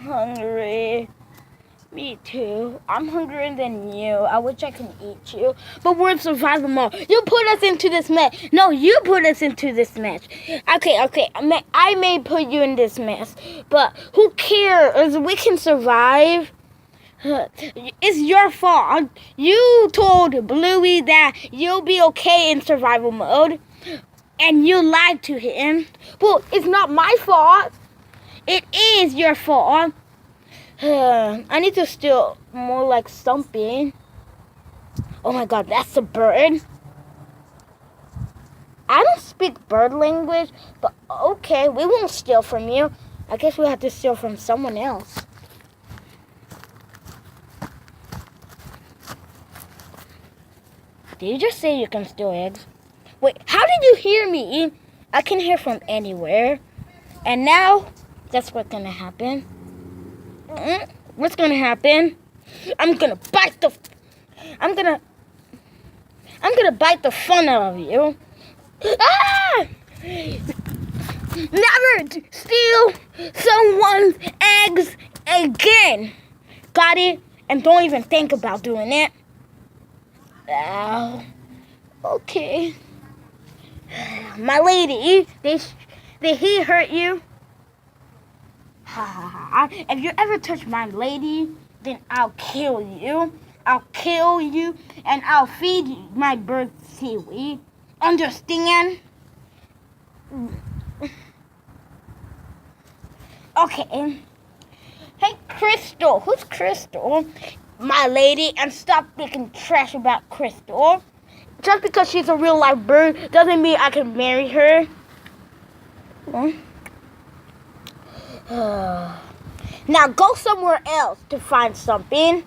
hungry. Me too. I'm hungrier than you. I wish I can eat you. But we're in survival mode. You put us into this mess. No, you put us into this mess. Okay. I may put you in this mess. But who cares? We can survive. It's your fault. You told Bluey that you'll be okay in survival mode. And you lied to him. Well, it's not my fault. It is your fault. I need to steal more like something. Oh my god, that's a bird. I don't speak bird language, but okay, we won't steal from you. I guess we have to steal from someone else. Did you just say you can steal eggs? Wait, how did you hear me? I can hear from anywhere. And now, that's what's gonna happen. What's gonna happen? I'm gonna bite the fun out of you. Ah! Never steal someone's eggs again. Got it? And don't even think about doing it. Ow. Okay. My lady, did he hurt you? If you ever touch my lady, then I'll kill you. I'll kill you, and I'll feed you my bird seaweed. Understand? Okay. Hey, Crystal. Who's Crystal? My lady, and stop thinking trash about Crystal. Just because she's a real life bird doesn't mean I can marry her. Now go somewhere else to find something,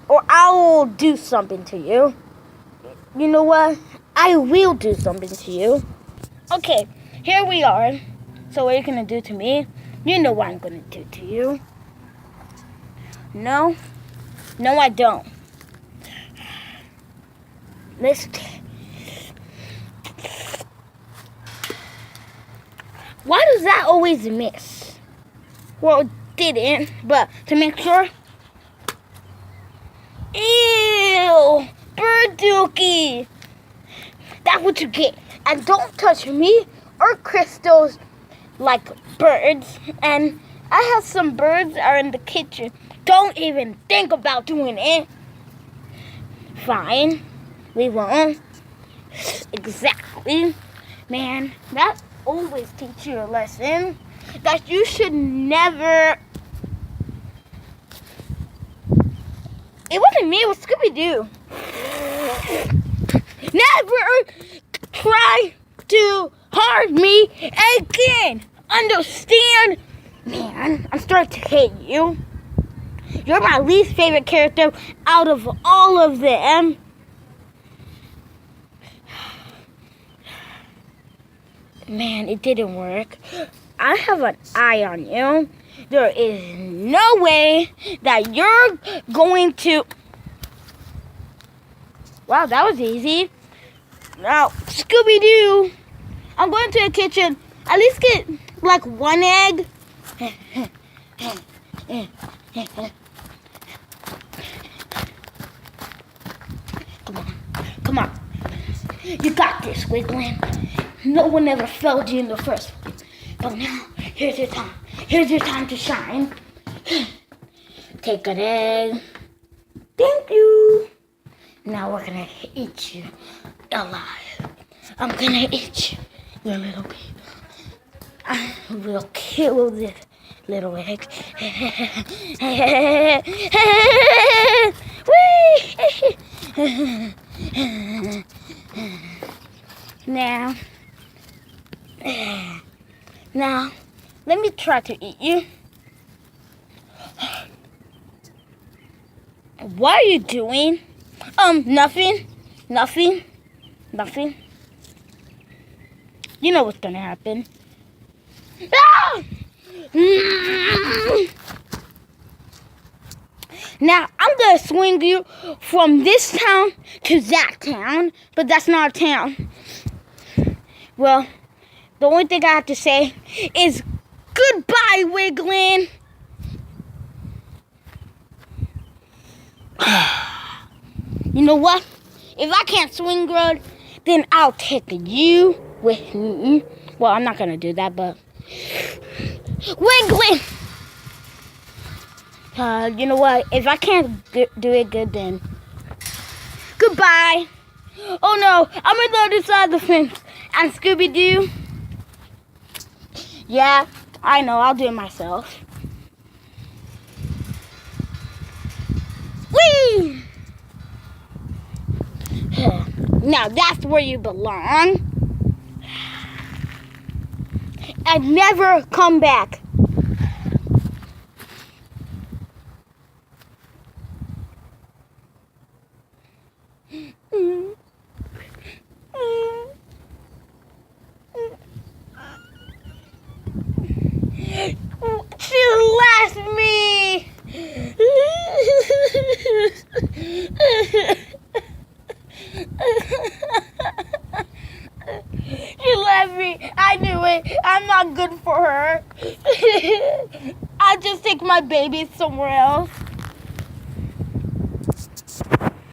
or I will do something to you. You know what? I will do something to you. Okay, here we are. So what are you going to do to me? You know what I'm going to do to you. No, I don't. Why does that always miss? Well, it didn't, but to make sure. Ew! Bird dookie! That's what you get. And don't touch me or crystals like birds. And I have some birds are in the kitchen. Don't even think about doing it. Fine. We won't. Exactly. Man, that always teach you a lesson. That you should never... It wasn't me, it was Scooby-Doo. Never try to harm me again. Understand? Man, I'm starting to hate you. You're my least favorite character out of all of them. Man, it didn't work. I have an eye on you. There is no way that you're going to... Wow, that was easy. Now, Scooby-Doo, I'm going to the kitchen. At least get, like, one egg. Come on. You got this, Wiggling. No one ever failed you in the first place. But now, here's your time. Here's your time to shine. Take an egg. Thank you. Now we're gonna eat you alive. I'm gonna eat you, you little baby. I will kill this little egg. Now, let me try to eat you. What are you doing? Nothing. You know what's gonna happen. Ah! Now, I'm gonna swing you from this town to that town, but that's not a town. Well, the only thing I have to say is goodbye, Wiggling. You know what? If I can't swing good, then I'll take you with me. Well, I'm not gonna do that, but wiggling. You know what? If I can't do it good, then goodbye. Oh no, I'm on the other side of the fence. And Scooby-Doo. Yeah, I know. I'll do it myself. Whee! Now that's where you belong. And never come back. She left me. She left me. I knew it. I'm not good for her. I'll just take my baby somewhere else.